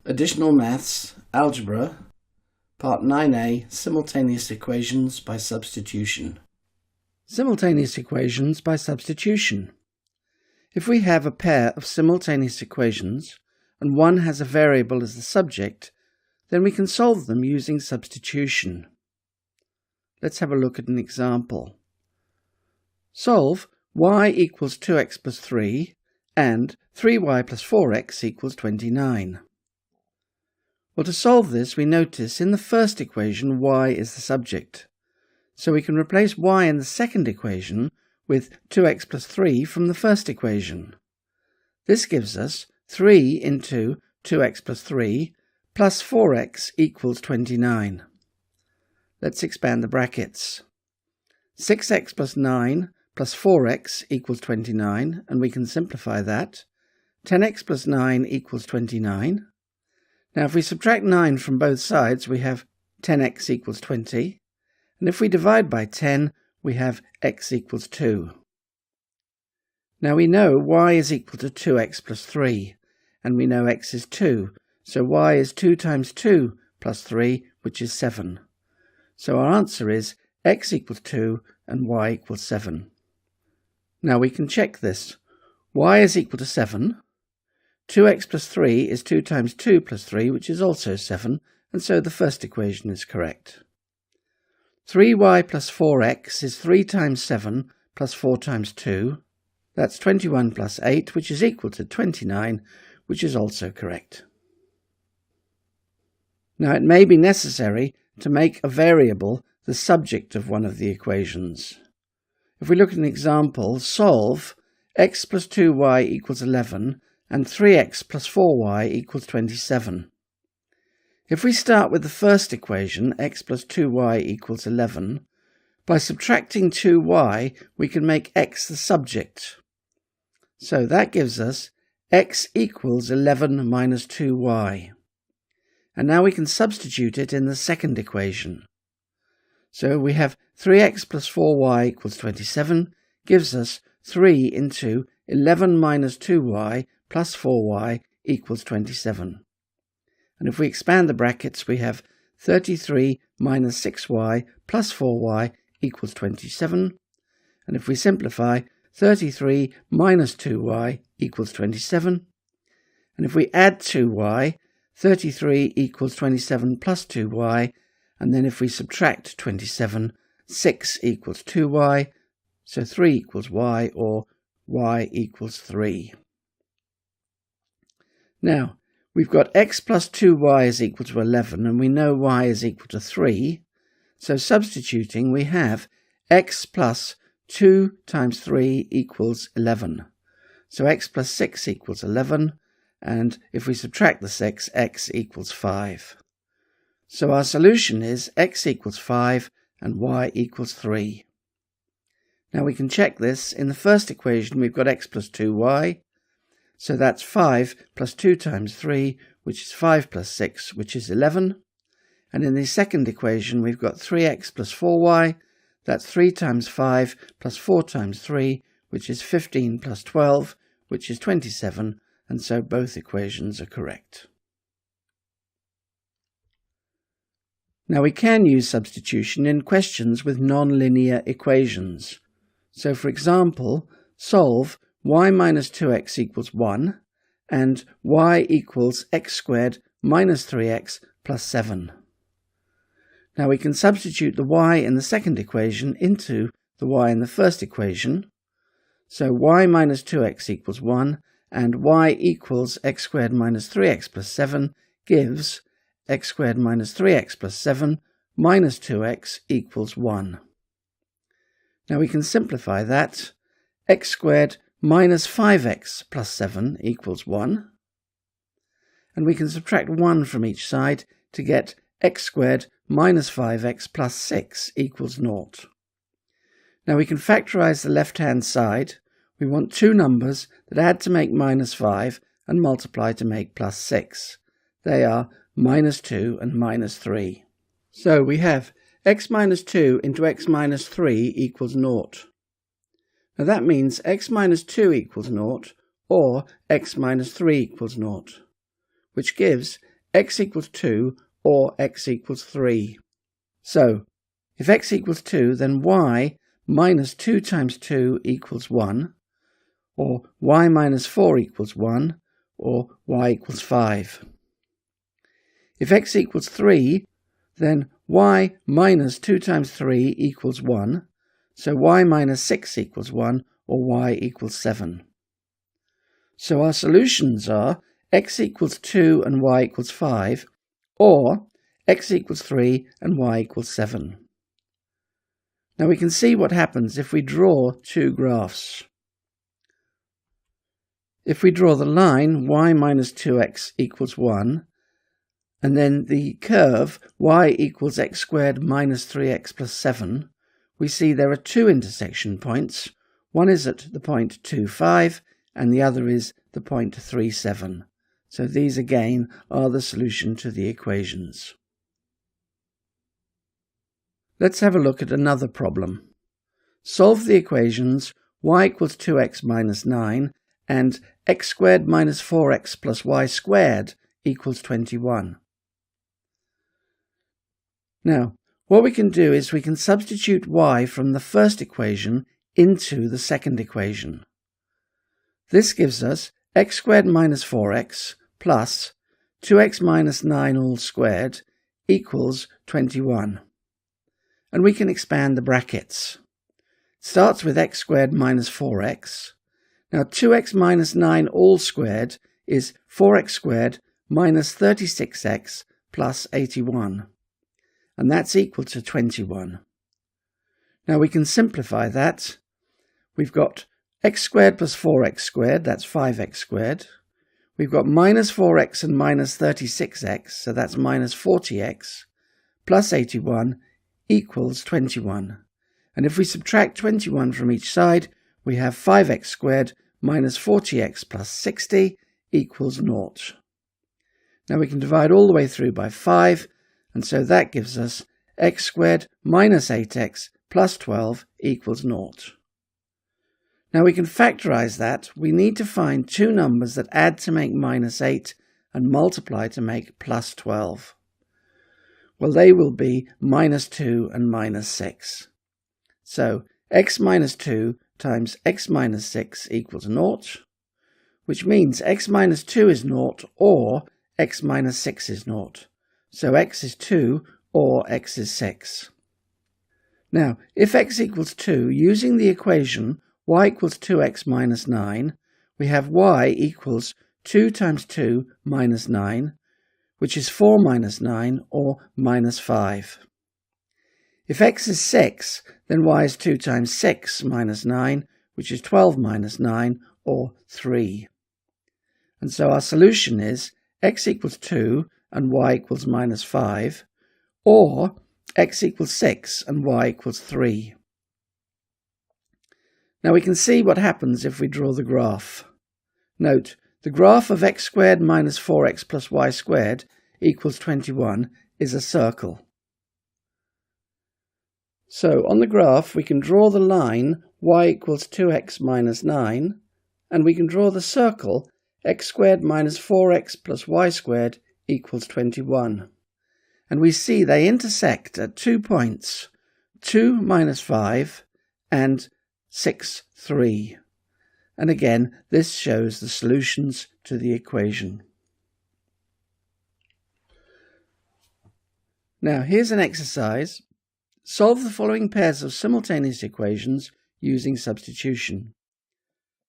Additional Maths, Algebra, Part 9a, Simultaneous Equations by Substitution. Simultaneous equations by substitution. If we have a pair of simultaneous equations and one has a variable as the subject, then we can solve them using substitution. Let's have a look at an example. Solve y equals 2x plus 3 and 3y plus 4x equals 29. Well, to solve this, we notice in the first equation y is the subject. So we can replace y in the second equation with 2x plus 3 from the first equation. This gives us 3 into 2x plus 3 plus 4x equals 29. Let's expand the brackets. 6x plus 9 plus 4x equals 29, and we can simplify that. 10x plus 9 equals 29. Now if we subtract 9 from both sides, we have 10x equals 20. And if we divide by 10, we have x equals 2. Now we know y is equal to 2x plus 3, and we know x is 2, so y is 2 times 2 plus 3, which is 7. So our answer is x equals 2 and y equals 7. Now we can check this. Y is equal to 7. 2x plus 3 is 2 times 2 plus 3, which is also 7, and so the first equation is correct. 3y plus 4x is 3 times 7 plus 4 times 2. That's 21 plus 8, which is equal to 29, which is also correct. Now it may be necessary to make a variable the subject of one of the equations. If we look at an example, solve x plus 2y equals 11 and 3x plus 4y equals 27. If we start with the first equation, x plus 2y equals 11, by subtracting 2y, we can make x the subject. So that gives us x equals 11 minus 2y. And now we can substitute it in the second equation. So we have 3x plus 4y equals 27, gives us 3 into 11 minus 2y plus 4y equals 27. And if we expand the brackets, we have 33 minus 6y plus 4y equals 27. And if we simplify, 33 minus 2y equals 27. And if we add 2y, 33 equals 27 plus 2y. And then if we subtract 27, 6 equals 2y. So 3 equals y, or y equals 3. Now, we've got x plus 2y is equal to 11, and we know y is equal to 3. So substituting, we have x plus 2 times 3 equals 11. So x plus 6 equals 11, and if we subtract the 6, x equals 5. So our solution is x equals 5 and y equals 3. Now we can check this. In the first equation, we've got x plus 2y. So that's 5 plus 2 times 3, which is 5 plus 6, which is 11. And in the second equation, we've got 3x plus 4y. That's 3 times 5 plus 4 times 3, which is 15 plus 12, which is 27. And so both equations are correct. Now we can use substitution in questions with nonlinear equations. So for example, solve y minus 2x equals 1 and y equals x squared minus 3x plus 7. Now we can substitute the y in the second equation into the y in the first equation. So y minus 2x equals 1 and y equals x squared minus 3x plus 7 gives x squared minus 3x plus 7 minus 2x equals 1. Now we can simplify that. X squared minus 5x plus 7 equals 1. And we can subtract 1 from each side to get x squared minus 5x plus 6 equals 0. Now we can factorize the left-hand side. We want two numbers that add to make minus 5 and multiply to make plus 6. They are minus 2 and minus 3. So we have x minus 2 into x minus 3 equals 0. Now that means x minus 2 equals 0, or x minus 3 equals 0, which gives x equals 2 or x equals 3. So, if x equals 2, then y minus 2 times 2 equals 1, or y minus 4 equals 1, or y equals 5. If x equals 3, then y minus 2 times 3 equals 1, so y minus 6 equals 1, or y equals 7. So our solutions are x equals 2 and y equals 5, or x equals 3 and y equals 7. Now we can see what happens if we draw two graphs. If we draw the line y minus 2x equals 1, and then the curve y equals x squared minus 3x plus 7, we see there are two intersection points. One is at the point 2, 5, and the other is the point 3, 7. So these again are the solution to the equations. Let's have a look at another problem. Solve the equations y equals 2x minus 9 and x squared minus 4x plus y squared equals 21. Now, what we can do is we can substitute y from the first equation into the second equation. This gives us x squared minus 4x plus 2x minus 9 all squared equals 21. And we can expand the brackets. It starts with x squared minus 4x. Now 2x minus 9 all squared is 4x squared minus 36x plus 81. And that's equal to 21. Now we can simplify that. We've got x squared plus 4x squared, that's 5x squared. We've got minus 4x and minus 36x, so that's minus 40x, plus 81 equals 21. And if we subtract 21 from each side, we have 5x squared minus 40x plus 60 equals 0. Now we can divide all the way through by 5, and so that gives us x squared minus 8x plus 12 equals 0. Now we can factorize that. We need to find two numbers that add to make minus 8 and multiply to make plus 12. Well, they will be minus 2 and minus 6. So x minus 2 times x minus 6 equals 0, which means x minus 2 is 0 or x minus 6 is 0. So x is 2 or x is 6. Now, if x equals 2, using the equation y equals 2x minus 9, we have y equals 2 times 2 minus 9, which is 4 minus 9 or minus 5. If x is 6, then y is 2 times 6 minus 9, which is 12 minus 9 or 3. And so our solution is x equals 2 and y equals minus 5, or x equals 6 and y equals 3. Now we can see what happens if we draw the graph. Note, the graph of x squared minus 4x plus y squared equals 21 is a circle. So on the graph we can draw the line y equals 2x minus 9, and we can draw the circle x squared minus 4x plus y squared equals 21. And we see they intersect at 2 points, 2 minus 5 and 6, 3. And again, this shows the solutions to the equation. Now here's an exercise. Solve the following pairs of simultaneous equations using substitution.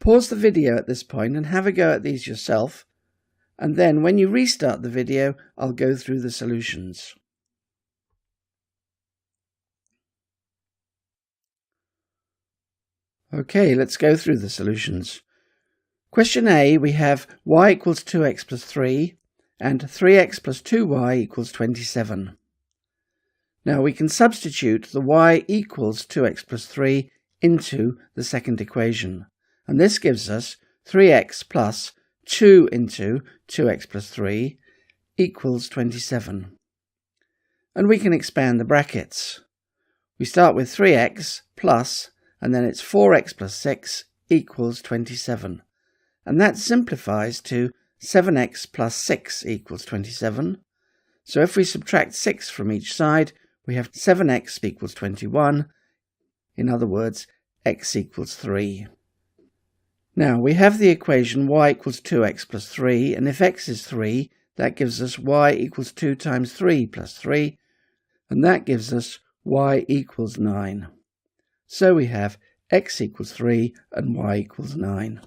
Pause the video at this point and have a go at these yourself, and then when you restart the video, I'll go through the solutions. Okay, let's go through the solutions. Question A, we have y equals 2x plus 3 and 3x plus 2y equals 27. Now we can substitute the y equals 2x plus 3 into the second equation, and this gives us 3x plus 2 into 2x plus 3 equals 27. And we can expand the brackets. We start with 3x plus, and then it's 4x plus 6 equals 27. And that simplifies to 7x plus 6 equals 27. So if we subtract 6 from each side, we have 7x equals 21. In other words, x equals 3. Now we have the equation y equals 2x plus 3, and if x is 3, that gives us y equals 2 times 3 plus 3, and that gives us y equals 9. So we have x equals 3 and y equals 9.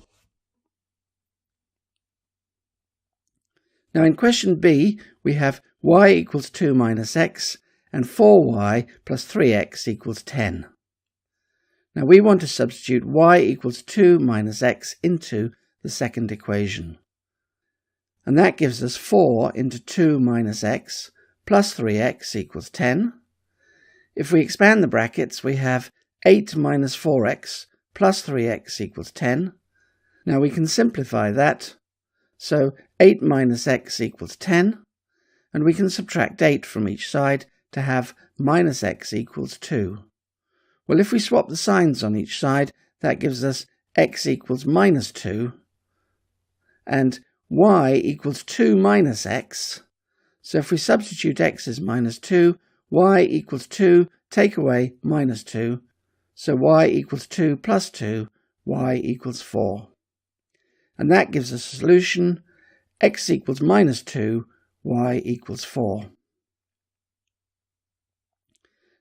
Now in question B, we have y equals 2 minus x and 4y plus 3x equals 10. Now we want to substitute y equals 2 minus x into the second equation. And that gives us 4 into 2 minus x plus 3x equals 10. If we expand the brackets, we have 8 minus 4x plus 3x equals 10. Now we can simplify that. So 8 minus x equals 10, and we can subtract 8 from each side to have minus x equals 2. Well, if we swap the signs on each side, that gives us x equals minus 2, and y equals 2 minus x. So if we substitute x as minus 2, y equals 2, take away minus 2, so y equals 2 plus 2, y equals 4. And that gives us a solution, x equals minus 2, y equals 4.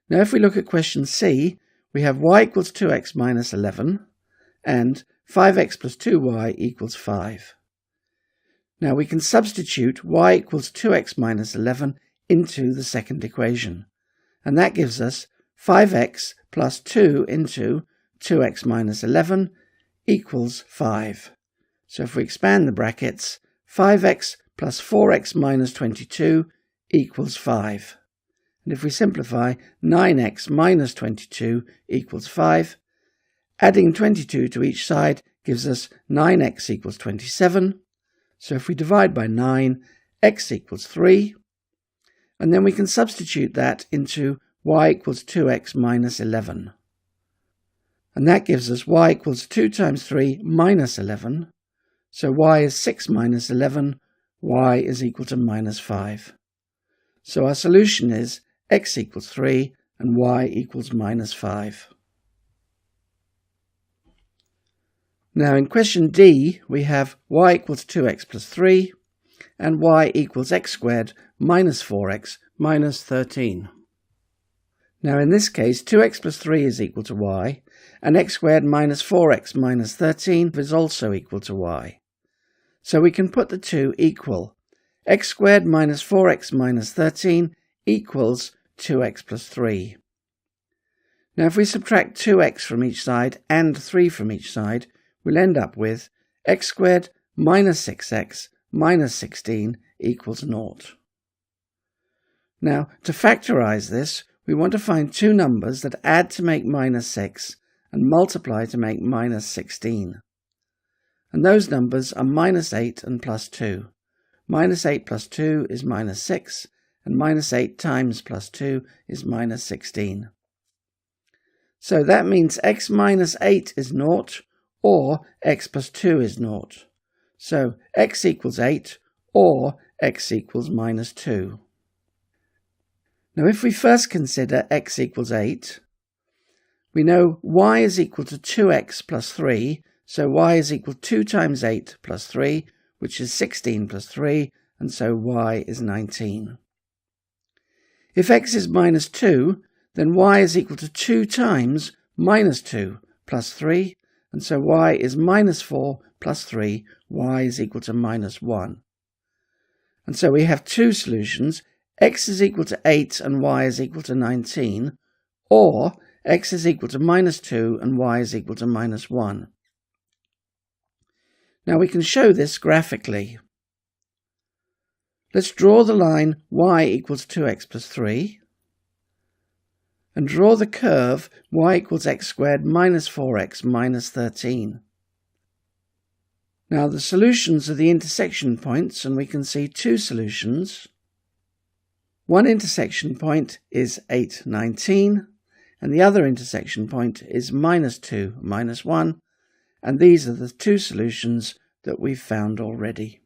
Now if we look at question C, we have y equals 2x minus 11 and 5x plus 2y equals 5. Now we can substitute y equals 2x minus 11 into the second equation, and that gives us 5x plus 2 into 2x minus 11 equals 5. So if we expand the brackets, 5x plus 4x minus 22 equals 5. And if we simplify, 9x minus 22 equals 5. Adding 22 to each side gives us 9x equals 27. So if we divide by 9, x equals 3. And then we can substitute that into y equals 2x minus 11. And that gives us y equals 2 times 3 minus 11. So y is 6 minus 11, y is equal to minus 5. So our solution is x equals 3 and y equals minus 5. Now in question D, we have y equals 2x plus 3 and y equals x squared minus 4x minus 13. Now in this case, 2x plus 3 is equal to y, and x squared minus 4x minus 13 is also equal to y. So we can put the two equal. X squared minus 4x minus 13 equals 2x plus 3. Now if we subtract 2x from each side and 3 from each side, we'll end up with x squared minus 6x minus 16 equals 0. Now to factorize this, we want to find two numbers that add to make minus 6 and multiply to make minus 16. And those numbers are minus 8 and plus 2. Minus 8 plus 2 is minus 6, and minus 8 times plus 2 is minus 16. So that means x minus 8 is 0, or x plus 2 is 0. So x equals 8, or x equals minus 2. Now if we first consider x equals 8, we know y is equal to 2x plus 3, so y is equal to 2 times 8 plus 3, which is 16 plus 3, and so y is 19. If x is minus 2, then y is equal to 2 times minus 2 plus 3, and so y is minus 4 plus 3, y is equal to minus 1. And so we have two solutions, x is equal to 8 and y is equal to 19, or x is equal to minus 2 and y is equal to minus 1. Now we can show this graphically. Let's draw the line y equals 2x plus 3 and draw the curve y equals x squared minus 4x minus 13. Now the solutions are the intersection points, and we can see two solutions. One intersection point is 8, 19, and the other intersection point is minus 2, minus 1, and these are the two solutions that we've found already.